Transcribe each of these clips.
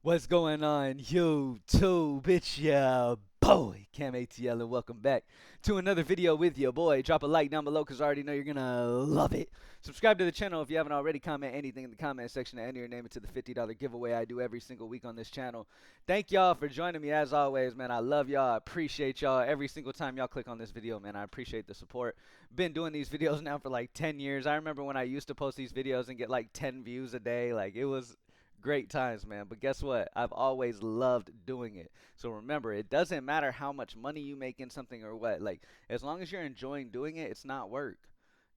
What's going on, YouTube? It's your boy, Cam ATL, and welcome back to another video with your boy. Drop a like down below because I already know you're going to love it. Subscribe to the channel if you haven't already. Comment anything in the comment section and enter your name into the $50 giveaway I do every single week on this channel. Thank y'all for joining me as always, man. I love y'all. I appreciate y'all. Every single time y'all click on this video, man, I appreciate the support. Been doing these videos now for like 10 years. I remember when I used to post these videos and get like 10 views a day. Like, it was great times, man. But guess what? I've always loved doing it. So remember, it doesn't matter how much money you make in something or what. Like, as long as you're enjoying doing it, it's not work.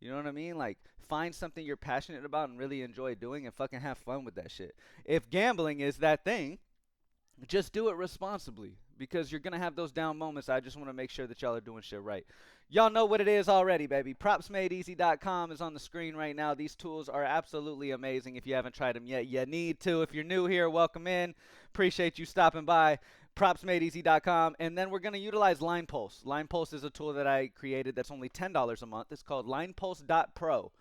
You know what I mean? Like, find something you're passionate about and really enjoy doing and fucking have fun with that shit. If gambling is that thing, just do it responsibly because you're going to have those down moments. I just want to make sure that y'all are doing shit right. Y'all know what it is already, baby. PropsMadeEasy.com is on the screen right now. These tools are absolutely amazing. If you haven't tried them yet, you need to. If you're new here, welcome in. Appreciate you stopping by. PropsMadeEasy.com. And then we're going to utilize LinePulse. LinePulse is a tool that I created that's only $10 a month. It's called LinePulse.pro.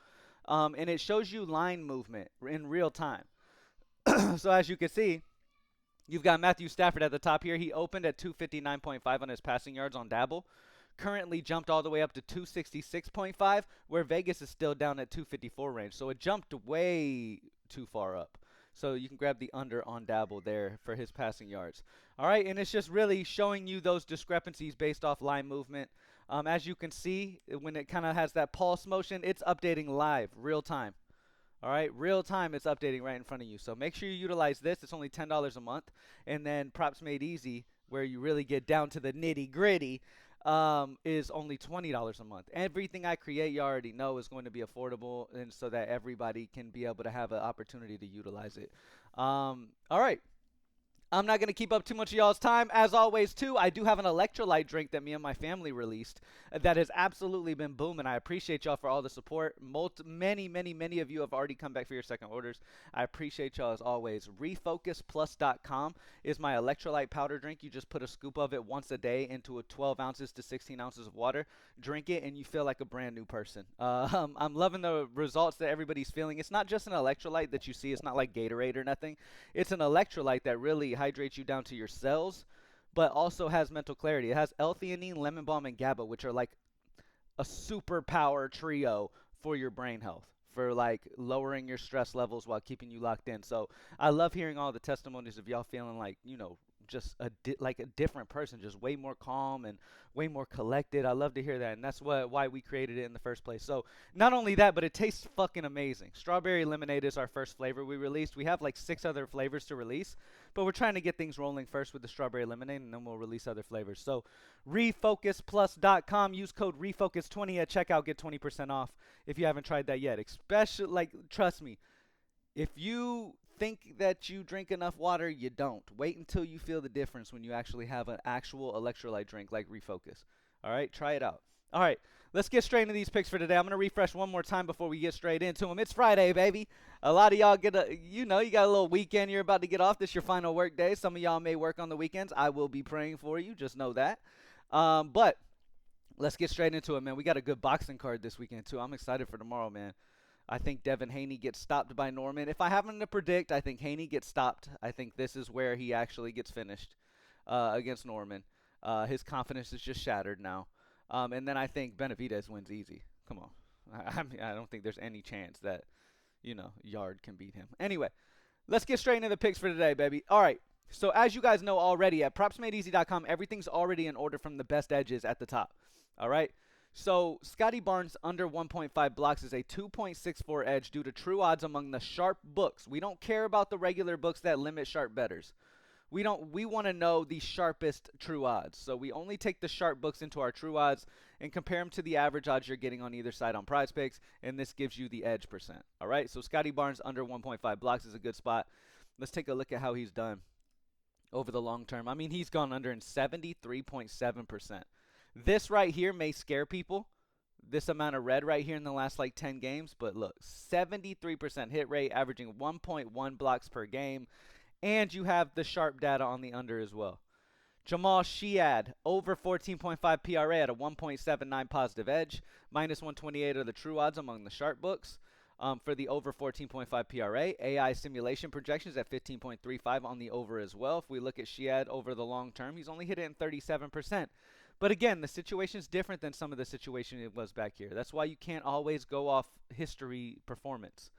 And it shows you line movement in real time. So as you can see, you've got Matthew Stafford at the top here. He opened at 259.5 on his passing yards on Dabble. Currently jumped all the way up to 266.5, where Vegas is still down at 254 range. So it jumped way too far up. So you can grab the under on Dabble there for his passing yards. All right, and it's just really showing you those discrepancies based off line movement. As you can see, when it kind of has that pulse motion, it's updating live, real time. All right, real time, it's updating right in front of you. So make sure you utilize this. It's only $10 a month. And then Props Made Easy, where you really get down to the nitty gritty, is only $20 a month. Everything I create, you already know, is going to be affordable, and so that everybody can be able to have an opportunity to utilize it. All right. I'm not going to keep up too much of y'all's time. As always, too, I do have an electrolyte drink that me and my family released that has absolutely been booming. I appreciate y'all for all the support. Many of you have already come back for your second orders. I appreciate y'all as always. RefocusPlus.com is my electrolyte powder drink. You just put a scoop of it once a day into a 12 ounces to 16 ounces of water. Drink it, and you feel like a brand new person. I'm loving the results that everybody's feeling. It's not just an electrolyte that you see. It's not like Gatorade or nothing. It's an electrolyte that really hydrates you down to your cells, but also has mental clarity. It has L-theanine, lemon balm, and GABA, which are like a superpower trio for your brain health, for like lowering your stress levels while keeping you locked in. So I love hearing all the testimonies of y'all feeling like, just like a different person, just way more calm and way more collected. I love to hear that, and that's why we created it in the first place. So not only that, but it tastes fucking amazing. Strawberry lemonade is our first flavor we released. We have like 6 other flavors to release, but we're trying to get things rolling first with the strawberry lemonade, and then we'll release other flavors. So refocusplus.com, use code refocus20 at checkout, get 20% off if you haven't tried that yet. Especially, like, trust me, if you think that you drink enough water, you don't. Wait until you feel the difference when you actually have an actual electrolyte drink like Refocus. All right, try it out. All right, let's get straight into these picks for today. I'm going to refresh one more time before we get straight into them. It's Friday, baby. A lot of y'all you got a little weekend you're about to get off. This is your final work day. Some of y'all may work on the weekends. I will be praying for you. Just know that. But let's get straight into it, man. We got a good boxing card this weekend, too. I'm excited for tomorrow, man. I think Devin Haney gets stopped by Norman. If I happen to predict, I think Haney gets stopped. I think this is where he actually gets finished against Norman. His confidence is just shattered now. And then I think Benavidez wins easy. Come on. I don't think there's any chance that, Yard can beat him. Anyway, let's get straight into the picks for today, baby. All right. So as you guys know already, at PropsMadeEasy.com, everything's already in order from the best edges at the top. All right. So Scotty Barnes under 1.5 blocks is a 2.64 edge due to true odds among the sharp books. We don't care about the regular books that limit sharp bettors. We want to know the sharpest true odds. So we only take the sharp books into our true odds and compare them to the average odds you're getting on either side on Prizepicks, and this gives you the edge percent. All right, so Scotty Barnes under 1.5 blocks is a good spot. Let's take a look at how he's done over the long term. I mean, he's gone under in 73.7%. This right here may scare people, this amount of red right here in the last like 10 games, but look, 73% hit rate, averaging 1.1 blocks per game, and you have the sharp data on the under as well. Jamal Shead, over 14.5 PRA at a 1.79 positive edge, minus 128 are the true odds among the sharp books. for the over 14.5 PRA. AI simulation projections at 15.35 on the over as well. If we look at Shiad over the long term, he's only hit it in 37%. But again, the situation is different than some of the situation it was back here. That's why you can't always go off history performance.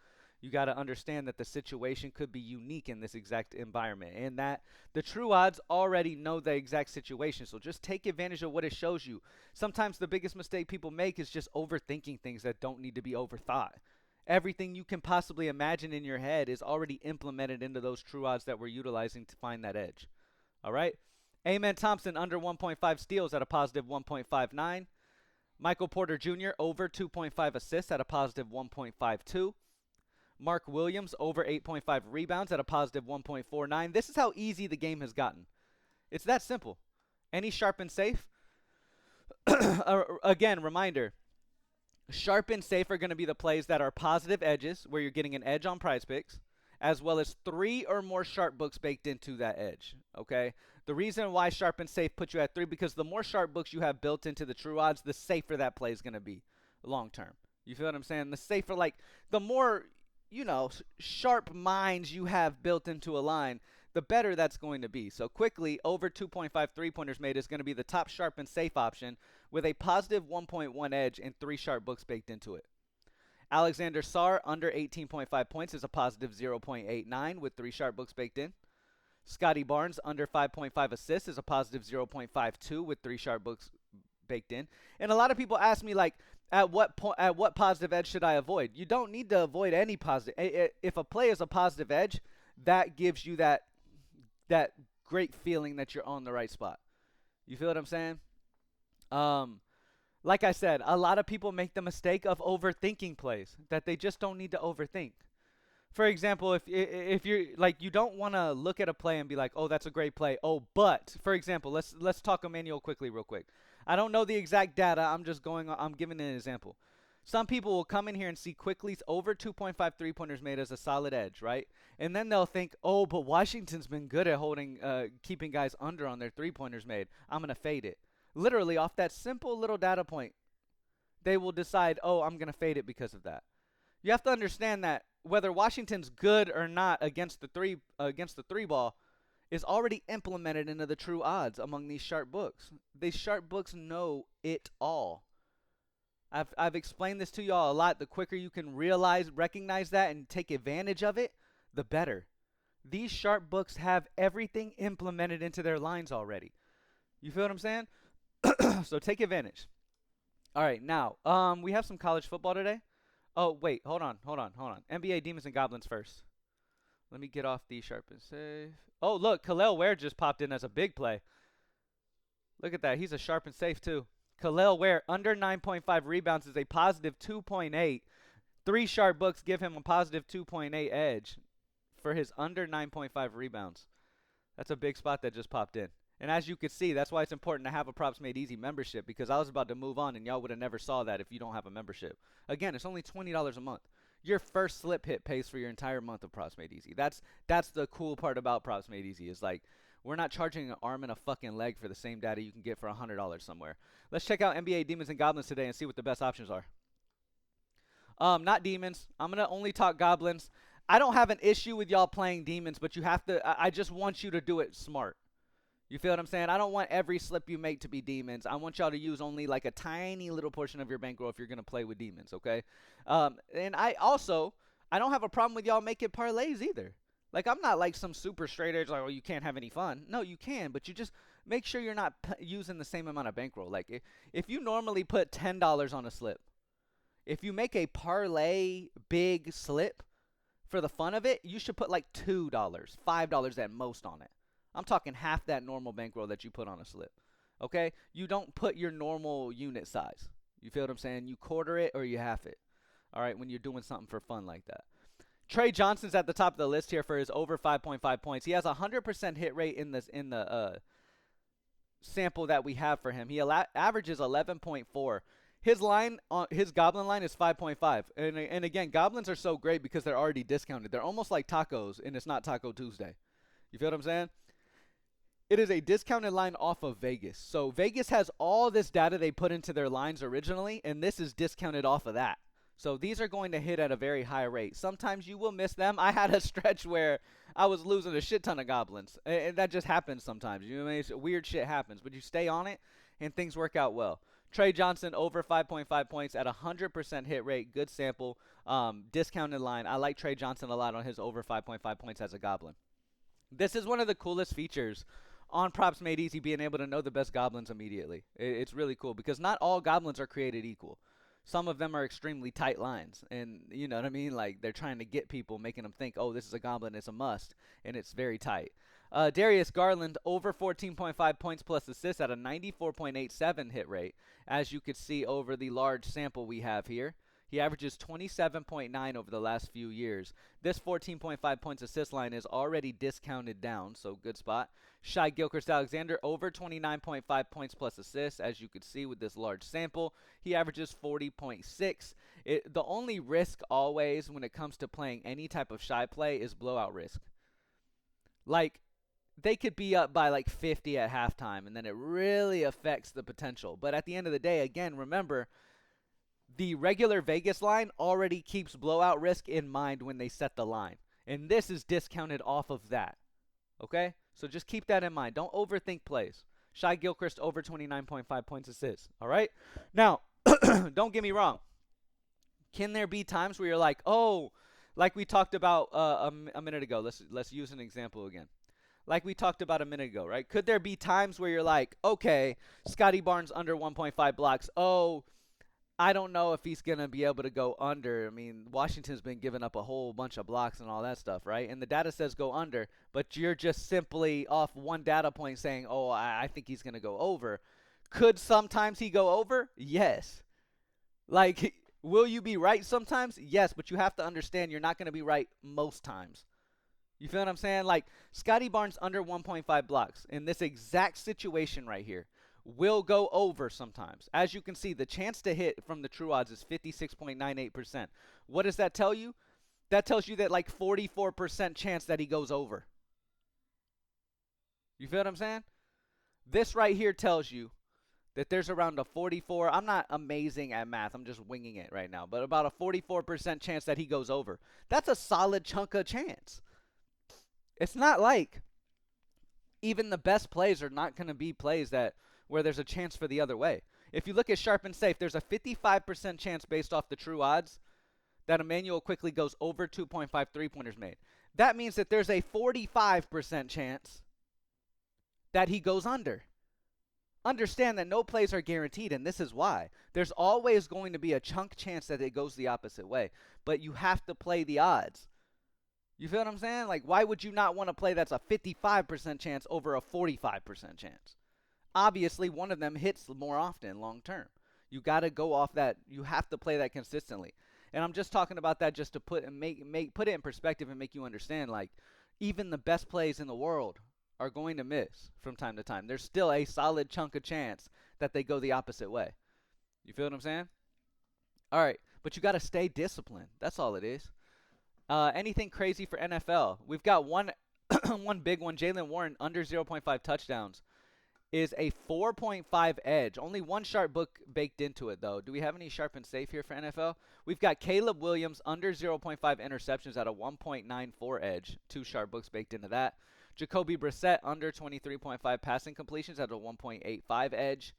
You got to understand that the situation could be unique in this exact environment, and that the true odds already know the exact situation. So just take advantage of what it shows you. Sometimes the biggest mistake people make is just overthinking things that don't need to be overthought. Everything you can possibly imagine in your head is already implemented into those true odds that we're utilizing to find that edge. All right. Amen Thompson under 1.5 steals at a positive 1.59. Michael Porter Jr. over 2.5 assists at a positive 1.52. Mark Williams over 8.5 rebounds at a positive 1.49. This is how easy the game has gotten. It's that simple. Any sharp and safe? Again, reminder. Sharp and safe are going to be the plays that are positive edges, where you're getting an edge on Prizepicks, as well as 3 or more sharp books baked into that edge. Okay? The reason why sharp and safe put you at 3, because the more sharp books you have built into the true odds, the safer that play is going to be long term. You feel what I'm saying? The safer, like, the more, you know, sharp minds you have built into a line, the better that's going to be. So quickly, over 2.5 3-pointers made is going to be the top sharp and safe option with a positive 1.1 edge and 3 sharp books baked into it. Alexander Sarr under 18.5 points is a positive 0.89 with 3 sharp books baked in. Scotty Barnes under 5.5 assists is a positive 0.52 with 3 sharp books baked in. And a lot of people ask me, like, at what positive edge should I avoid? You don't need to avoid any positive. If a play is a positive edge, that gives you that great feeling that you're on the right spot. You feel what I'm saying? Like I said, a lot of people make the mistake of overthinking plays that they just don't need to overthink. For example, if you're like, you don't want to look at a play and be like, oh, that's a great play. Oh, but for example, let's talk Emmanuel quickly, real quick. I don't know the exact data. I'm giving an example. Some people will come in here and see Quickly's over 2.5 3-pointers made as a solid edge, right? And then they'll think, oh, but Washington's been good at keeping guys under on their 3-pointers made. I'm going to fade it. Literally, off that simple little data point, they will decide, oh, I'm going to fade it because of that. You have to understand that whether Washington's good or not against the three ball is already implemented into the true odds among these sharp books. These sharp books know it all. I've explained this to y'all a lot. The quicker you can recognize that and take advantage of it, the better. These sharp books have everything implemented into their lines already. You feel what I'm saying? So take advantage. All right, now, we have some college football today. Oh, wait, hold on. NBA Demons and Goblins first. Let me get off the sharp and safe. Oh, look, Khalil Ware just popped in as a big play. Look at that. He's a sharp and safe, too. Khalil Ware, under 9.5 rebounds, is a positive 2.8. 3 sharp books give him a positive 2.8 edge for his under 9.5 rebounds. That's a big spot that just popped in. And as you can see, that's why it's important to have a Props Made Easy membership, because I was about to move on and y'all would have never saw that if you don't have a membership. Again, it's only $20 a month. Your first slip hit pays for your entire month of Props Made Easy. That's the cool part about Props Made Easy, is like, we're not charging an arm and a fucking leg for the same data you can get for $100 somewhere. Let's check out NBA Demons and Goblins today and see what the best options are. Not Demons. I'm going to only talk Goblins. I don't have an issue with y'all playing Demons, but you have to, I just want you to do it smart. You feel what I'm saying? I don't want every slip you make to be Demons. I want y'all to use only like a tiny little portion of your bankroll if you're going to play with Demons, okay? And I don't have a problem with y'all making parlays either. Like, I'm not like some super straight edge, like, oh, you can't have any fun. No, you can, but you just make sure you're not using the same amount of bankroll. Like, if you normally put $10 on a slip, if you make a parlay big slip for the fun of it, you should put like $2, $5 at most on it. I'm talking half that normal bankroll that you put on a slip, okay? You don't put your normal unit size. You feel what I'm saying? You quarter it or you half it, all right, when you're doing something for fun like that. Trey Johnson's at the top of the list here for his over 5.5 points. He has a 100% hit rate in the sample that we have for him. He averages 11.4. His Goblin line is 5.5. And again, Goblins are so great because they're already discounted. They're almost like tacos, and it's not Taco Tuesday. You feel what I'm saying? It is a discounted line off of Vegas. So Vegas has all this data they put into their lines originally, and this is discounted off of that. So these are going to hit at a very high rate. Sometimes you will miss them. I had a stretch where I was losing a shit ton of goblins. And that just happens sometimes. You know what I mean? Weird shit happens. But you stay on it and things work out well. Trey Johnson over 5.5 points at 100% hit rate. Good sample. Discounted line. I like Trey Johnson a lot on his over 5.5 points as a goblin. This is one of the coolest features on Props Made Easy, being able to know the best goblins immediately. It's really cool because not all goblins are created equal. Some of them are extremely tight lines, and you know what I mean? Like, they're trying to get people, making them think, oh, this is a goblin, it's a must, and it's very tight. Darius Garland, over 14.5 points plus assists at a 94.87 hit rate, as you could see over the large sample we have here. He averages 27.9 over the last few years. This 14.5 points assist line is already discounted down, so good spot. Shai Gilchrist-Alexander, over 29.5 points plus assists, as you could see with this large sample. He averages 40.6. The only risk always when it comes to playing any type of Shai play is blowout risk. Like, they could be up by like 50 at halftime, and then it really affects the potential. But at the end of the day, again, remember, the regular Vegas line already keeps blowout risk in mind when they set the line. And this is discounted off of that. Okay? So just keep that in mind. Don't overthink plays. Shai Gilchrist over 29.5 points assists. All right? Now, don't get me wrong. Can there be times where you're like, oh, like we talked about a minute ago. Let's use an example again. Like we talked about a minute ago, right? Could there be times where you're like, okay, Scotty Barnes under 1.5 blocks. Oh, I don't know if he's going to be able to go under. I mean, Washington's been giving up a whole bunch of blocks and all that stuff, right? And the data says go under, but you're just simply off one data point saying, oh, I think he's going to go over. Could sometimes he go over? Yes. Like, will you be right sometimes? Yes, but you have to understand you're not going to be right most times. You feel what I'm saying? Like, Scotty Barnes under 1.5 blocks in this exact situation right here will go over sometimes. As you can see, the chance to hit from the true odds is 56.98%. What does that tell you? That tells you that like 44% chance that he goes over. You feel what I'm saying? This right here tells you that there's around a 44, I'm not amazing at math, I'm just winging it right now, but about a 44% chance that he goes over. That's a solid chunk of chance. It's not like even the best plays are not going to be plays that where there's a chance for the other way. If you look at sharp and safe, there's a 55% chance based off the true odds that Emmanuel quickly goes over 2.5 3-pointers made. That means that there's a 45% chance that he goes under. Understand that no plays are guaranteed, and this is why. There's always going to be a chunk chance that it goes the opposite way, but you have to play the odds. You feel what I'm saying? Like, why would you not want to play that's a 55% chance over a 45% chance? Obviously, one of them hits more often long term. You got to go off that. You have to play that consistently. And I'm just talking about that just to put it in perspective and make you understand, like, even the best plays in the world are going to miss from time to time. There's still a solid chunk of chance that they go the opposite way. You feel what I'm saying? All right, but you got to stay disciplined. That's all it is. Anything crazy for NFL? We've got one one big one. Jaylen Warren under 0.5 touchdowns is a 4.5 edge. Only one sharp book baked into it, though. Do we have any sharp and safe here for NFL? We've got Caleb Williams under 0.5 interceptions at a 1.94 edge. Two sharp books baked into that. Jacoby Brissett under 23.5 passing completions at a 1.85 edge.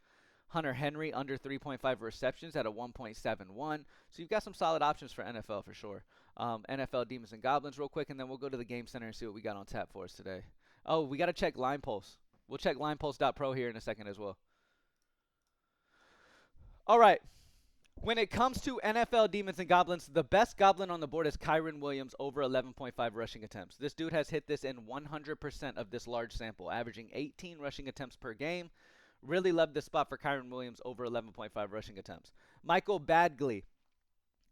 Hunter Henry under 3.5 receptions at a 1.71. So you've got some solid options for NFL for sure. NFL Demons and Goblins real quick, and then we'll go to the Game Center and see what we got on tap for us today. Oh, we got to check Line Pulse. We'll check linepulse.pro here in a second as well. All right. When it comes to NFL Demons and Goblins, the best Goblin on the board is Kyren Williams over 11.5 rushing attempts. This dude has hit this in 100% of this large sample, averaging 18 rushing attempts per game. Really love this spot for Kyren Williams over 11.5 rushing attempts. Michael Badgley,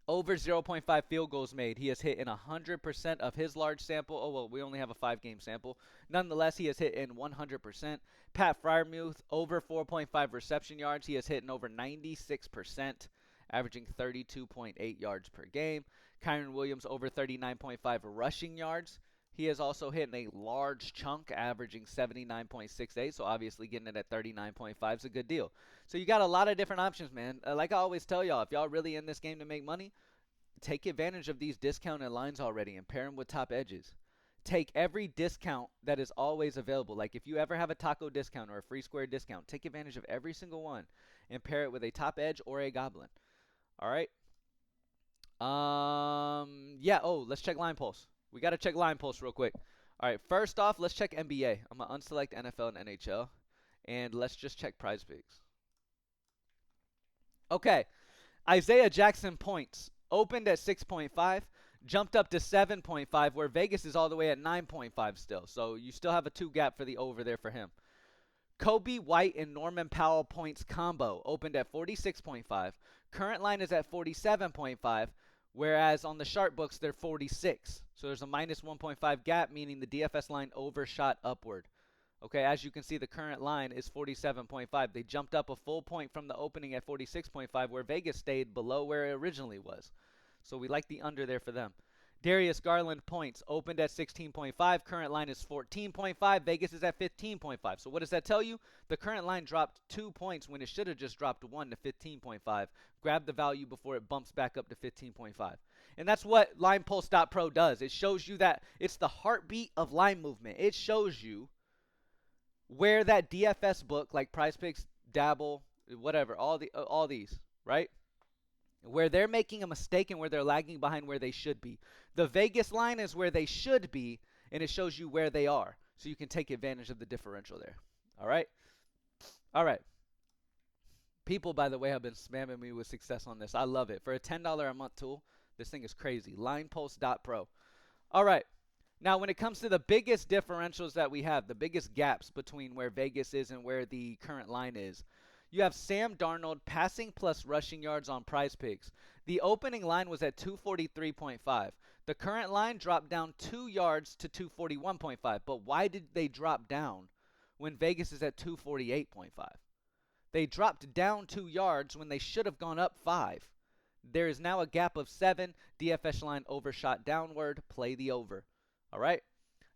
over 0.5 field goals made. He has hit in 100% of his large sample. Oh, well, we only have a 5-game sample. Nonetheless, he has hit in 100%. Pat Freiermuth, over 4.5 reception yards. He has hit in over 96%, averaging 32.8 yards per game. Kyren Williams, over 39.5 rushing yards. He has also hit in a large chunk, averaging 79.68, so obviously getting it at 39.5 is a good deal. So you got a lot of different options, man. Like I always tell y'all, if y'all really in this game to make money, take advantage of these discounted lines already and pair them with top edges. Take every discount that is always available. Like if you ever have a taco discount or a free square discount, take advantage of every single one and pair it with a top edge or a goblin. All right. Yeah. Oh, let's check line pulse. We got to check line pulse real quick. All right. First off, let's check NBA. I'm going to unselect NFL and NHL. And let's just check Prizepicks. Okay. Isaiah Jackson points opened at 6.5, jumped up to 7.5, where Vegas is all the way at 9.5 still. So you still have a 2 gap for the over there for him. Kobe White and Norman Powell points combo opened at 46.5. Current line is at 47.5, whereas on the sharp books they're 46. So there's a minus 1.5 gap, meaning the DFS line overshot upward. Okay, as you can see, the current line is 47.5. They jumped up a full point from the opening at 46.5, where Vegas stayed below where it originally was. So we like the under there for them. Darius Garland points opened at 16.5. Current line is 14.5. Vegas is at 15.5. So what does that tell you? The current line dropped 2 points when it should have just dropped 1 to 15.5. Grab the value before it bumps back up to 15.5. And that's what LinePulse.pro does. It shows you that it's the heartbeat of line movement. It shows you where that DFS book, like Prizepicks, Dabble, whatever, all these, right? Where they're making a mistake and where they're lagging behind where they should be. The Vegas line is where they should be, and it shows you where they are. So you can take advantage of the differential there. All right? All right. People, by the way, have been spamming me with success on this. I love it. For a $10 a month tool, this thing is crazy. LinePulse.pro. All right. Now, when it comes to the biggest differentials that we have, the biggest gaps between where Vegas is and where the current line is, you have Sam Darnold passing plus rushing yards on Prizepicks. The opening line was at 243.5. The current line dropped down 2 yards to 241.5. But why did they drop down when Vegas is at 248.5? They dropped down 2 yards when they should have gone up 5. There is now a gap of 7. DFS line overshot downward. Play the over. All right.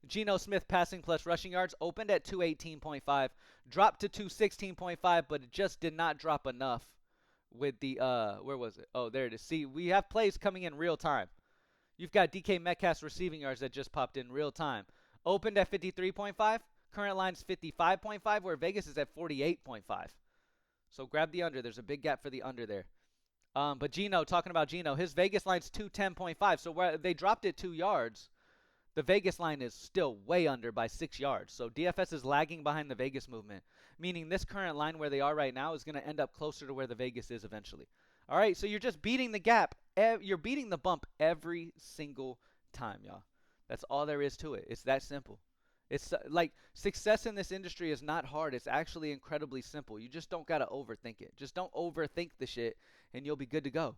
Geno Smith passing plus rushing yards opened at 218.5, dropped to 216.5, but it just did not drop enough with the where was it? Oh, there it is. See, we have plays coming in real time. You've got DK Metcalf's receiving yards that just popped in real time. Opened at 53.5, current line's 55.5, where Vegas is at 48.5. So grab the under. There's a big gap for the under there. But Geno, talking about Geno, his Vegas line's 210.5, so where they dropped it 2 yards. The Vegas line is still way under by 6 yards. So DFS is lagging behind the Vegas movement, meaning this current line where they are right now is going to end up closer to where the Vegas is eventually. All right, so you're just beating the gap. You're beating the bump every single time, y'all. That's all there is to it. It's that simple. It's like success in this industry is not hard. It's actually incredibly simple. You just don't got to overthink it. Just don't overthink the shit, and you'll be good to go.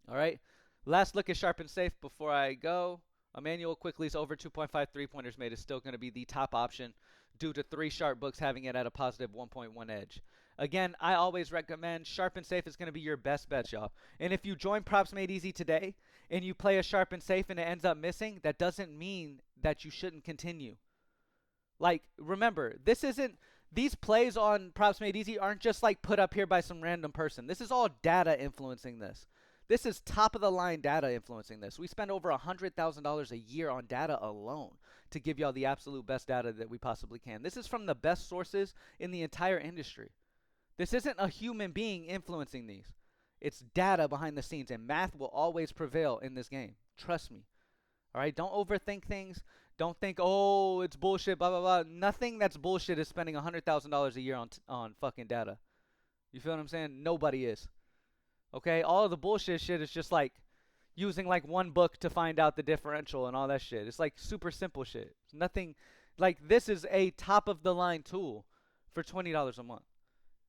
All right, last look at Sharp and Safe before I go. Emmanuel Quickly's over 2.5 3-pointers made is still going to be the top option due to 3 sharp books having it at a positive 1.1 edge. Again, I always recommend Sharp and Safe is going to be your best bet, y'all. And if you join Props Made Easy today and you play a Sharp and Safe and it ends up missing, that doesn't mean that you shouldn't continue. Like, remember, these plays on Props Made Easy aren't just like put up here by some random person. This is all data influencing this. This is top-of-the-line data influencing this. We spend over $100,000 a year on data alone to give y'all the absolute best data that we possibly can. This is from the best sources in the entire industry. This isn't a human being influencing these. It's data behind the scenes, and math will always prevail in this game. Trust me. All right? Don't overthink things. Don't think, oh, it's bullshit, blah, blah, blah. Nothing that's bullshit is spending $100,000 a year on fucking data. You feel what I'm saying? Nobody is. Okay, all of the bullshit shit is just like using like one book to find out the differential and all that shit. It's like super simple shit. It's nothing like this is a top of the line tool for $20 a month.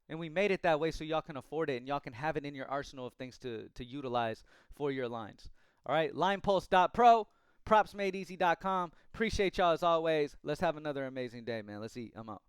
And we made it that way so y'all can afford it and y'all can have it in your arsenal of things to utilize for your lines. All right, linepulse.pro, propsmadeeasy.com. Appreciate y'all as always. Let's have another amazing day, man. Let's eat. I'm out.